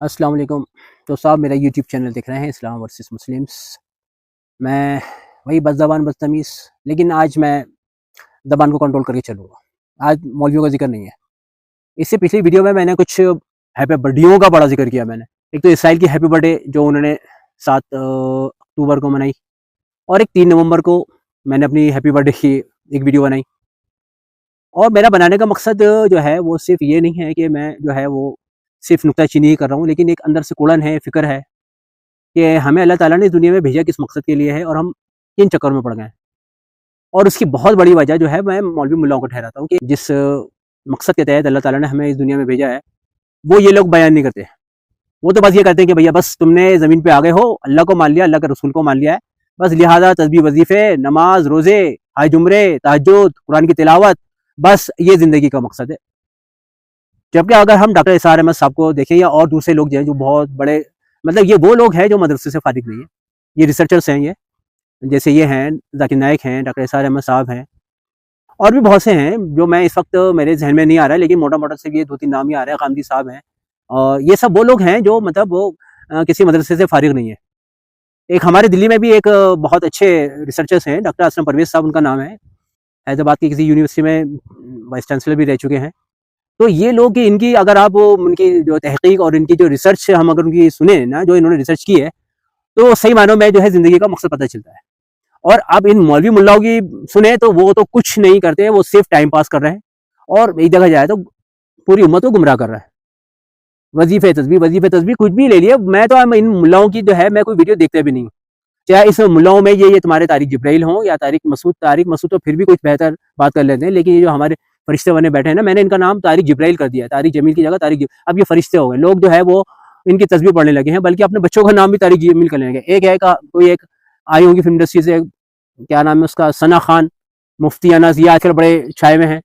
अस्सलाम वालेकुम। तो साहब मेरा यूट्यूब चैनल देख रहे हैं इस्लाम वर्सेस मुस्लिम्स। मैं वही बदज़बान बदतमीज़, लेकिन आज मैं ज़बान को कंट्रोल करके चलूँगा। आज मौलवियों का ज़िक्र नहीं है। इससे पिछली वीडियो में मैंने कुछ हैप्पी बर्थडेयों का बड़ा ज़िक्र किया मैंने। एक तो इसराइल की हैप्पी बर्थडे जो उन्होंने 7 अक्टूबर को मनाई, और एक 3 नवंबर को मैंने अपनी हैप्पी बर्थडे की एक वीडियो बनाई। और मेरा बनाने का मकसद जो है वो सिर्फ़ ये नहीं है कि मैं जो है वो सिर्फ़ नुक्ताचीनी ही कर रहा हूँ, लेकिन एक अंदर से कुड़न है, फ़िक्र है कि हमें अल्लाह ताला ने इस दुनिया में भेजा किस मकसद के लिए है और हम किन चक्करों में पड़ गए हैं। और उसकी बहुत बड़ी वजह जो है मैं मौलवी मुल्लाओं को ठहराता हूँ कि जिस मकसद के तहत अल्लाह ताला ने हमें इस दुनिया में भेजा है, वो ये लोग बयान नहीं करते। वो तो बस ये कहते हैं कि भैया बस तुमने ज़मीन पे आ गए हो, अल्लाह को मान लिया, अल्लाह के रसूल को मान लिया है, बस लिहाज़ा तस्बीह वज़ीफ़े, नमाज़, रोज़े, हज उम्रे, तहज्जुद, कुरान की तिलावत, बस ये ज़िंदगी का मकसद है। जबकि अगर हम डॉक्टर एसआर अहमद साहब को देखें या और दूसरे लोग जो हैं जो बहुत बड़े, मतलब ये वो लोग हैं जो मदरसे से फारिग नहीं है, ये रिसर्चर्स हैं, ये जैसे ये हैं जाकिर नाइक हैं, डॉक्टर एसआर अहमद साहब हैं, और भी बहुत से हैं जो मैं इस वक्त मेरे जहन में नहीं आ रहा है, लेकिन मोटा मोटा से ये 2-3 नाम ही आ रहे हैं। गांधी साहब हैं, और ये सब वो लोग हैं जो मतलब वो किसी मदरसे से फारिग नहीं है। एक हमारे दिल्ली में भी एक बहुत अच्छे रिसर्चर्स हैं, डॉक्टर असलम परवेज साहब उनका नाम है, हैदराबाद की किसी यूनिवर्सिटी में वाइस चांसलर भी रह चुके हैं। तो ये लोग इनकी अगर आप उनकी जो तहकीक और इनकी जो रिसर्च हम अगर उनकी सुने ना, जो इन्होंने रिसर्च की है, तो सही मानों में जो है ज़िंदगी का मकसद पता चलता है। और अब इन मौलवी मुल्लाओं की सुने तो वो तो कुछ नहीं करते, वो सिर्फ टाइम पास कर रहे हैं, और एक जगह जाए तो पूरी उम्मत को गुमराह कर रहा है। वजीफे तस्बीह कुछ भी ले लिए। मैं तो इन मुल्लाओं की जो है मैं कोई वीडियो देखते भी नहीं हूँ, चाहे इस मुल्लाओं में ये तुम्हारे तारिक जिब्राइल हों या तारिक मसूद तो फिर भी कुछ बेहतर बात कर लेते हैं, लेकिन ये जो हमारे फरिश्ते बने बैठे हैं ना, मैंने इनका नाम तारिक जिब्राइल कर दिया, तारिक जमील की जगह अब ये फरिश्ते हो गए। लोग जो है वो इनकी तस्बीह पढ़ने लगे हैं, बल्कि अपने बच्चों का नाम भी तारिक जमील करने लगे। एक है कोई एक आई होंगी फिल्म इंडस्ट्री से, क्या नाम है उसका, सना खान, मुफ्ती अनस, ये आजकल बड़े छाए में हैं,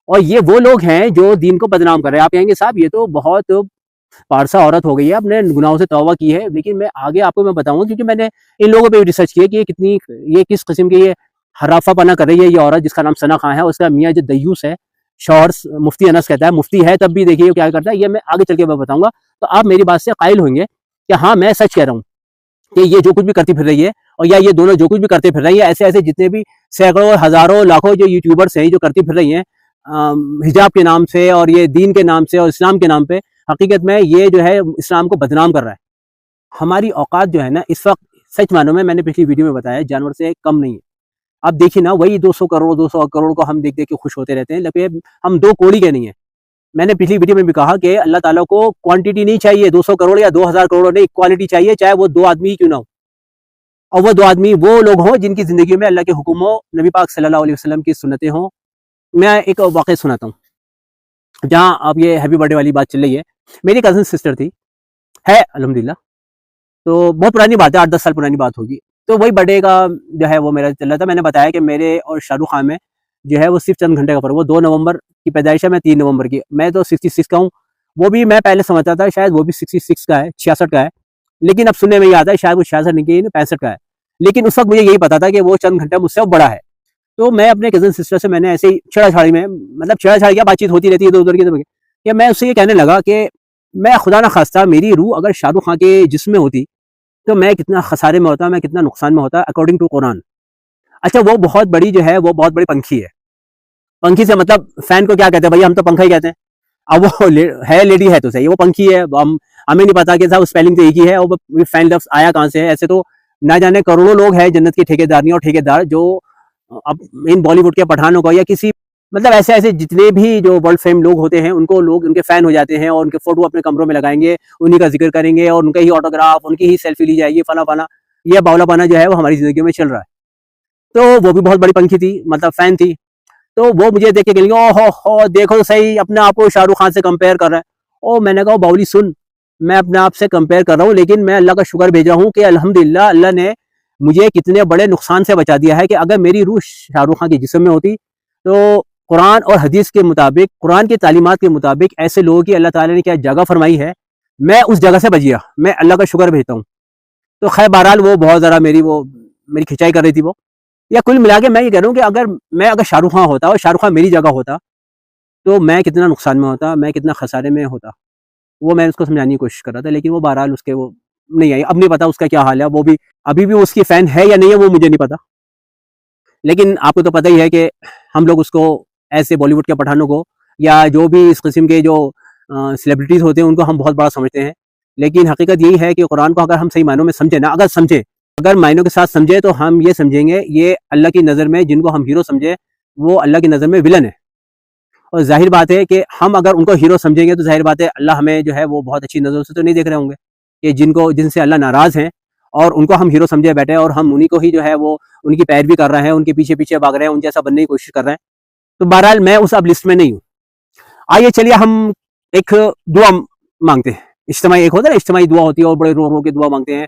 और ये वो लोग हैं जो दीन को बदनाम कर रहे हैं। आप कहेंगे साहब ये तो बहुत पारसा औरत हो गई है, अपने गुनाहों से तौबा की है, लेकिन मैं आगे आपको मैं बताऊंगा, क्योंकि मैंने इन लोगों पे भी रिसर्च किया कि ये किस किस्म की ये हराफापना कर रही है। ये औरत जिसका नाम सना खान है, उसका मियाँ जो दयूस है, शौहर मुफ्ती अनस कहता है, मुफ्ती है तब भी देखिए क्या करता है, ये मैं आगे चल के मैं बताऊंगा। तो आप मेरी बात से कायल होंगे कि हाँ मैं सच कह रहा हूँ कि ये जो कुछ भी करती फिर रही है, और या ये दोनों जो कुछ भी करते फिर रही है, ऐसे ऐसे जितने भी सैकड़ों हजारों लाखों जो यूट्यूबर्स हैं जो करती फिर रही हैं हिजाब के नाम से और ये दीन के नाम से और इस्लाम के नाम पे, हकीकत में ये जो है इस्लाम को बदनाम कर रहा है। हमारी औकात जो है ना इस वक्त, सच मानो में, मैंने पिछली वीडियो में बताया, जानवर से कम नहीं है। अब देखिए ना, वही 200 करोड़ 200 करोड़ को हम देख देख के खुश होते रहते हैं, लेकिन हम 2 कौड़ी के नहीं है। मैंने पिछली वीडियो में भी कहा कि अल्लाह ताला को क्वांटिटी नहीं चाहिए 200 करोड़ या 2000 करोड़ नहीं, क्वालिटी चाहिए, चाहे वो 2 आदमी ही क्यों ना हो। और वो 2 आदमी वो लोग हों जिनकी जिंदगी में अल्लाह के हुक्म हो, नबी पाक सल्लल्लाहु अलैहि वसल्लम की सुन्नतें हों। मैं एक वाक़या सुनाता हूँ, जहाँ अब ये हैप्पी बर्थडे वाली बात चल रही है। मेरी कज़न सिस्टर थी, है अल्हम्दुलिल्लाह, तो बहुत पुरानी बात है, 8-10 साल पुरानी बात होगी। तो वही बर्थडे का जो है वो मेरा चल रहा था। मैंने बताया कि मेरे और शाहरुख खान में जो है वो सिर्फ चंद घंटे का फ़र्क। वो 2 नवंबर की पैदाइश है, मैं 3 नवंबर की। मैं तो 66 का हूँ, वो भी मैं पहले समझता था शायद वो भी 66 का है, 66 का है, लेकिन अब सुनने में ये आता है शायद वो 66 नहीं, 65 का है। लेकिन उस वक्त मुझे यही पता था कि वो चंद घंटे मुझसे बड़ा है। तो मैं अपने कज़न सिस्टर से मैंने ऐसे ही छेड़ा-छाड़ी में, मतलब छेड़ा-छाड़ी क्या बातचीत होती रहती है इधर-उधर की, कि मैं उससे ये कहने लगा कि मैं खुदा ना खास्ता मेरी रूह अगर शाहरुख खान के जिस्म में होती तो मैं कितना खसारे में होता, मैं कितना नुकसान में होता अकॉर्डिंग टू कुरान। अच्छा, वो बहुत बड़ी जो है वो बहुत बड़ी पंखी है। पंखी से मतलब फैन को क्या कहते हैं भैया, हम तो पंखा ही कहते हैं। अब वो है लेडी है तो सही, वो पंखी है, हमें नहीं पता कि साहब स्पेलिंग तो एक ही है, और फैन लफ्ज आया कहाँ से है। ऐसे तो ना जाने करोड़ों लोग हैं जन्नत के ठेकेदार और ठेकेदार जो अब इन बॉलीवुड के पठानों को या किसी, मतलब ऐसे ऐसे जितने भी जो वर्ल्ड फेम लोग होते हैं उनको लोग उनके फैन हो जाते हैं, और उनके फोटो अपने कमरों में लगाएंगे, उन्हीं का जिक्र करेंगे, और उनका ही ऑटोग्राफ, उनकी ही सेल्फी ली जाएगी, फला फला। ये बावलापना जो है वो हमारी जिंदगी में चल रहा है। तो वो भी बहुत बड़ी पंखी थी, मतलब फैन थी। तो वो मुझे देख के कहेंगे, ओ हो देखो तो सही, अपने आप को शाहरुख खान से कंपेयर कर रहा है। ओ मैंने कहा बाउली सुन, मैं अपने आप से कंपेयर कर रहा हूँ, लेकिन मैं अल्लाह का शुक्र भेज रहा हूँ कि अल्हम्दुलिल्लाह अल्लाह ने मुझे कितने बड़े नुकसान से बचा दिया है कि अगर मेरी रूह शाहरुख खान के जिस्म में होती तो कुरान और हदीस के मुताबिक, कुरान की तालीमात के मुताबिक ऐसे लोगों की अल्लाह ताला ने क्या जगह फरमाई है, मैं उस जगह से बच गया। मैं अल्लाह का शुक्र भेजता हूँ। तो खैर बहरहाल वो बहुत ज़रा मेरी खिंचाई कर रही थी वो। या कुल मिला के मैं ये कह रहा हूँ कि अगर शाहरुख खान होता और शाहरुख खान मेरी जगह होता तो मैं कितना नुकसान में होता, मैं कितना खसारे में होता। वो मैं उसको समझाने की कोशिश कर रहा था, लेकिन वो बहरहाल उसके वो नहीं आई। अब नहीं पता उसका क्या हाल है, वो भी अभी भी उसकी फ़ैन है या नहीं है वो मुझे नहीं पता। लेकिन आपको तो पता ही है कि हम लोग उसको ऐसे बॉलीवुड के पठानों को या जो भी इस किस्म के जो सेलिब्रिटीज़ होते हैं उनको हम बहुत बड़ा समझते हैं। लेकिन हकीकत यही है कि कुरान को अगर हम सही मायनों में समझे ना, अगर मायनों के साथ समझे तो हम ये समझेंगे ये अल्लाह की नज़र में जिनको हम हीरो समझे वो अल्लाह की नज़र में विलन है। और ज़ाहिर बात है कि हम अगर उनको हीरो समझेंगे तो ज़ाहिर बात है अल्लाह हमें जो है वो बहुत अच्छी नज़रों से तो नहीं देख रहे होंगे कि जिनसे अल्लाह नाराज़ हैं और उनको हम हीरो समझे बैठे हैं और हम उन्हीं को ही जो है वो उनकी पैरवी कर रहे हैं, उनके पीछे पीछे भाग रहे हैं, उन जैसा बनने की कोशिश कर रहे हैं। तो बहरहाल मैं उस अब लिस्ट में नहीं हूँ। आइए चलिए हम एक दुआ मांगते हैं। इज्तिमाई एक होता है ना, इज्तिमाई दुआ होती है और बड़े रो रो के दुआ मांगते हैं